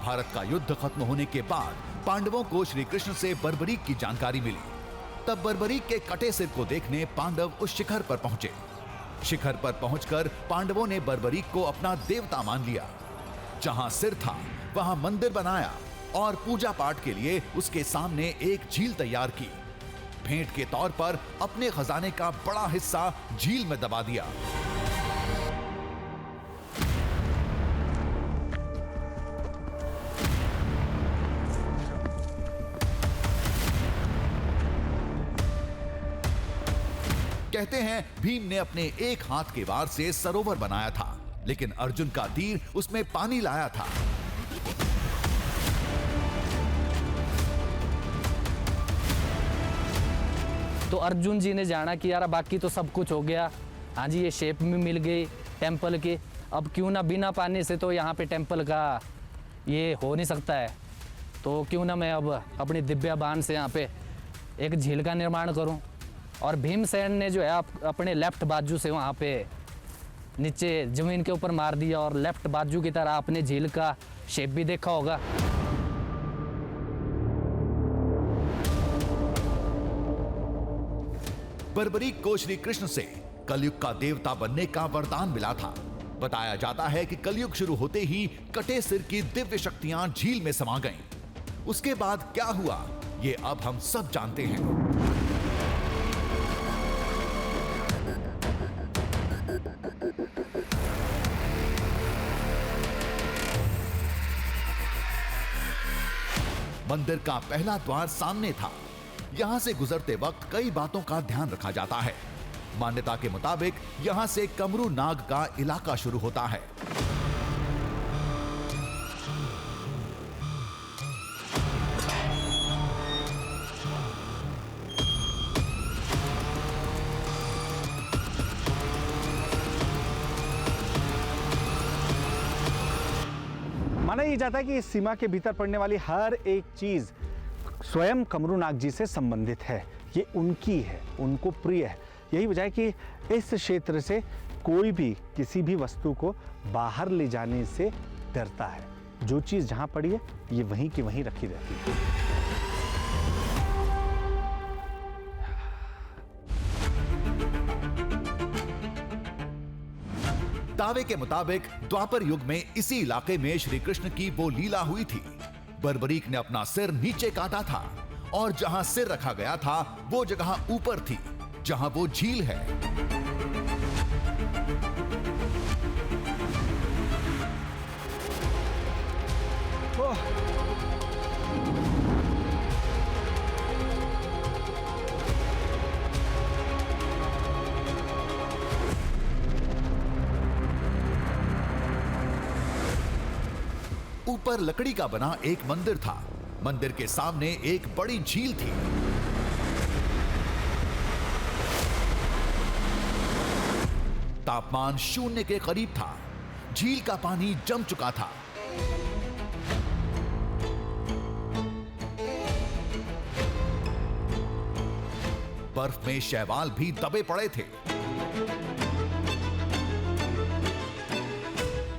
महाभारत का युद्ध खत्म होने के बाद पांडवों को श्री कृष्ण से बर्बरीक की जानकारी मिली। तब बर्बरीक के कटे सिर को देखने पांडव उस शिखर पर पहुंचे। शिखर पर पहुंचकर पांडवों ने बर्बरीक को अपना देवता मान लिया। जहां सिर था वहां मंदिर बनाया और पूजा पाठ के लिए उसके सामने एक झील तैयार की। भेंट के तौर पर अपने खजाने का बड़ा हिस्सा झील में दबा दिया। कहते हैं भीम ने अपने एक हाथ के वार से सरोवर बनाया था, लेकिन अर्जुन का तीर उसमें पानी लाया था। तो अर्जुन जी ने जाना कि यार बाकी तो सब कुछ हो गया, हाँ जी ये शेप में मिल गई टेम्पल की, अब क्यों ना बिना पानी से तो यहाँ पे टेम्पल का ये हो नहीं सकता है, तो क्यों ना मैं अब अपनी दिव्य बाण से यहाँ पे एक झील का निर्माण करूँ। और भीमसेन ने जो है अपने लेफ्ट बाजू से वहाँ पे नीचे जमीन के ऊपर मार दिया और लेफ्ट बाजू की तरह आपने झील का शेप भी देखा होगा। बर्बरीक को श्री कृष्ण से कलयुग का देवता बनने का वरदान मिला था। बताया जाता है कि कलयुग शुरू होते ही कटे सिर की दिव्य शक्तियां झील में समा गईं। उसके बाद क्या हुआ ये अब हम सब जानते हैं। मंदिर का पहला द्वार सामने था। यहां से गुजरते वक्त कई बातों का ध्यान रखा जाता है। मान्यता के मुताबिक यहां से कमरू नाग का इलाका शुरू होता है। माना यह जाता है कि इस सीमा के भीतर पड़ने वाली हर एक चीज स्वयं कमरू नाग जी से संबंधित है, ये उनकी है, उनको प्रिय है। यही वजह है कि इस क्षेत्र से कोई भी किसी भी वस्तु को बाहर ले जाने से डरता है। जो चीज जहां पड़ी है ये वहीं की वहीं रखी रहती है। दावे के मुताबिक द्वापर युग में इसी इलाके में श्री कृष्ण की वो लीला हुई थी। बर्बरीक ने अपना सिर नीचे काटा था और जहां सिर रखा गया था वो जगह ऊपर थी जहां वो झील है। ऊपर लकड़ी का बना एक मंदिर था। मंदिर के सामने एक बड़ी झील थी। तापमान 0 के करीब था। झील का पानी जम चुका था। बर्फ में शैवाल भी दबे पड़े थे।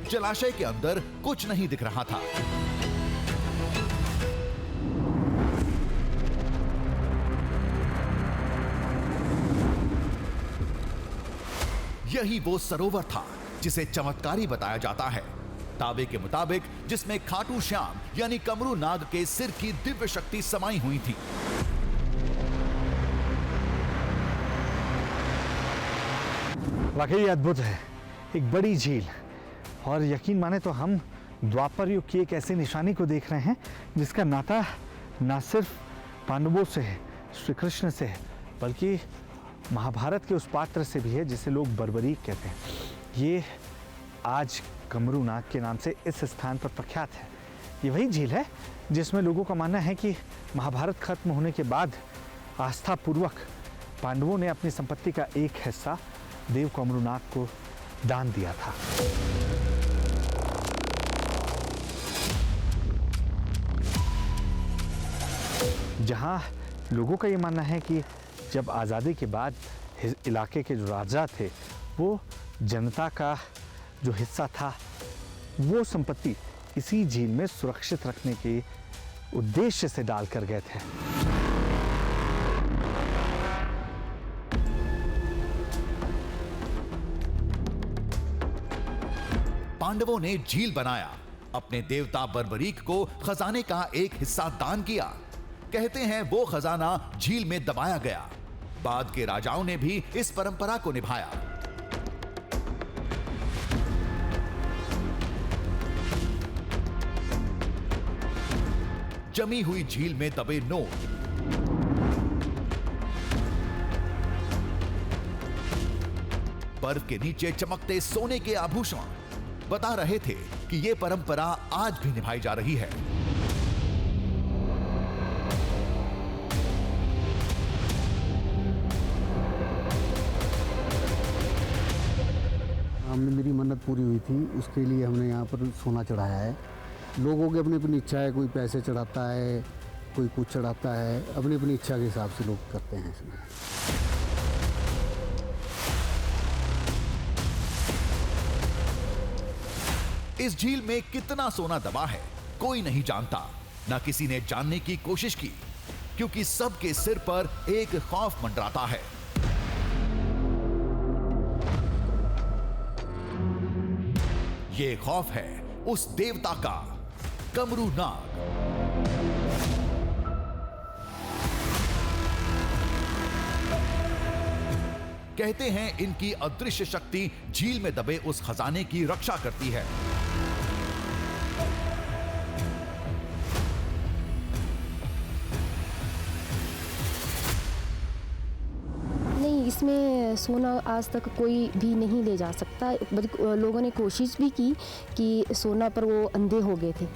जलाशय के अंदर कुछ नहीं दिख रहा था। यही वो सरोवर था जिसे चमत्कारी बताया जाता है। दावे के मुताबिक जिसमें खाटू श्याम यानी कमरू नाग के सिर की दिव्य शक्ति समाई हुई थी। वाकई अद्भुत है, एक बड़ी झील। और यकीन माने तो हम द्वापर युग की एक ऐसी निशानी को देख रहे हैं जिसका नाता ना सिर्फ पांडवों से है, श्री कृष्ण से है, बल्कि महाभारत के उस पात्र से भी है जिसे लोग बर्बरीक कहते हैं। ये आज कमरू नाग के नाम से इस स्थान पर प्रख्यात है। ये वही झील है जिसमें लोगों का मानना है कि महाभारत खत्म होने के बाद आस्थापूर्वक पांडवों ने अपनी संपत्ति का एक हिस्सा देव कमरू नाग को दान दिया था। जहां लोगों का ये मानना है कि जब आज़ादी के बाद इलाके के जो राजा थे वो जनता का जो हिस्सा था वो संपत्ति इसी झील में सुरक्षित रखने के उद्देश्य से डालकर गए थे। पांडवों ने झील बनाया, अपने देवता बर्बरीक को खजाने का एक हिस्सा दान किया। कहते हैं वो खजाना झील में दबाया गया। बाद के राजाओं ने भी इस परंपरा को निभाया। जमी हुई झील में दबे नोट, बर्फ के नीचे चमकते सोने के आभूषण बता रहे थे कि यह परंपरा आज भी निभाई जा रही है। हमने मेरी मन्नत पूरी हुई थी, उसके लिए हमने यहाँ पर सोना चढ़ाया है। लोगों की अपनी अपनी इच्छा है, कोई पैसे चढ़ाता है, कोई कुछ चढ़ाता है, अपनी अपनी इच्छा के हिसाब से लोग करते हैं इसमें। इस झील में कितना सोना दबा है कोई नहीं जानता, न किसी ने जानने की कोशिश की, क्योंकि सबके सिर पर एक खौफ मंडराता है। ये खौफ है उस देवता का, कमरू नाग। कहते हैं इनकी अदृश्य शक्ति झील में दबे उस खजाने की रक्षा करती है। नहीं, इसमें सोना आज तक कोई भी नहीं ले जा सकता। लोगों ने कोशिश भी की कि सोना पर वो अंधे हो गए थे।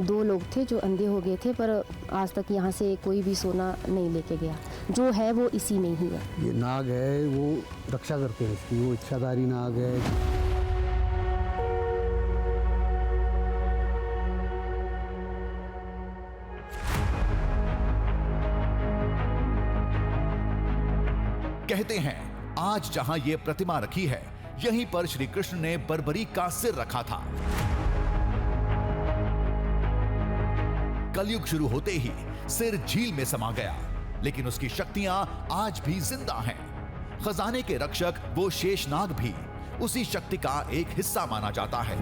2 लोग थे जो अंधे हो गए थे, पर आज तक यहाँ से कोई भी सोना नहीं लेके गया। जो है वो इसी में ही है। ये नाग है, वो रक्षा करते हैं इसकी, वो इच्छाधारी नाग है। कहते हैं आज जहां यह प्रतिमा रखी है, यहीं पर श्री कृष्ण ने बर्बरीक का सिर रखा था। कलयुग शुरू होते ही सिर झील में समा गया, लेकिन उसकी शक्तियां आज भी जिंदा हैं। खजाने के रक्षक वो शेषनाग भी उसी शक्ति का एक हिस्सा माना जाता है।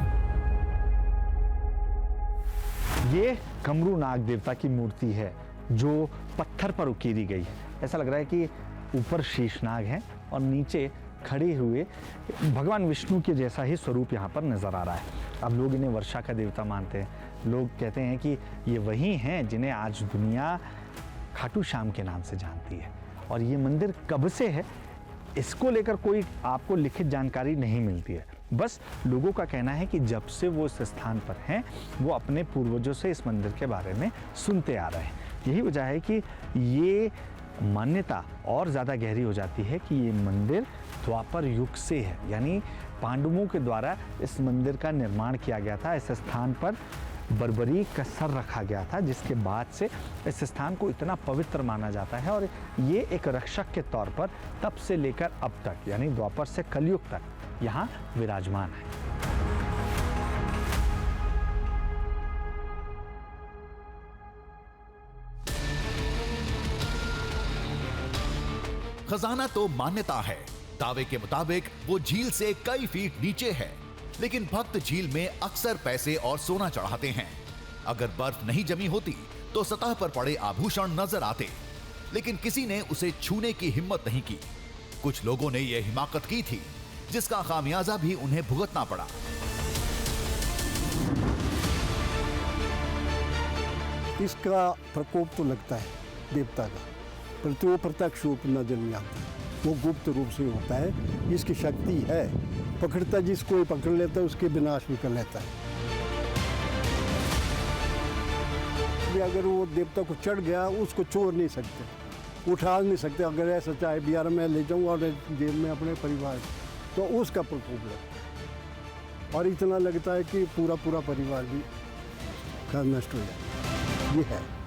ये कमरू नाग देवता की मूर्ति है जो पत्थर पर उकेरी गई है। ऐसा लग रहा है कि ऊपर शेषनाग है और नीचे खड़े हुए भगवान विष्णु के जैसा ही स्वरूप यहाँ पर नजर आ रहा है। अब लोग इन्हें वर्षा का देवता मानते हैं। लोग कहते हैं कि ये वही हैं जिन्हें आज दुनिया खाटू श्याम के नाम से जानती है। और ये मंदिर कब से है, इसको लेकर कोई आपको लिखित जानकारी नहीं मिलती है। बस लोगों का कहना है कि जब से वो इस स्थान पर हैं, वो अपने पूर्वजों से इस मंदिर के बारे में सुनते आ रहे हैं। यही वजह है कि ये मान्यता और ज़्यादा गहरी हो जाती है कि ये मंदिर द्वापर युग से है, यानी पांडवों के द्वारा इस मंदिर का निर्माण किया गया था। इस स्थान पर बर्बरीक का सर रखा गया था, जिसके बाद से इस स्थान को इतना पवित्र माना जाता है और ये एक रक्षक के तौर पर तब से लेकर अब तक, यानी द्वापर से कलयुग तक यहाँ विराजमान है। खजाना तो मान्यता है। दावे के मुताबिक वो झील से कई फीट नीचे है, लेकिन भक्त झील में अक्सर पैसे और सोना चढ़ाते हैं। अगर बर्फ नहीं जमी होती तो सतह पर पड़े आभूषण नजर आते, लेकिन किसी ने उसे छूने की हिम्मत नहीं की। कुछ लोगों ने यह हिमाकत की थी, जिसका खामियाजा भी उन्हें भुगतना पड़ा। इसका प्रकोप तो लगता है देवता का, परंतु वो प्रत्यक्ष रूप नजर नहीं आता, वो गुप्त रूप से होता है। इसकी शक्ति है, पकड़ता जिसको ही पकड़ लेता है उसके विनाश भी कर लेता है। अगर वो देवता को चढ़ गया, उसको छोड़ नहीं सकते, उठा नहीं सकते। अगर ऐसा चाहे बिहार में ले जाऊँ और जेल में अपने परिवार, तो उसका प्रकोप लगता है और इतना लगता है कि पूरा परिवार भी नष्ट हो जाए। ये है।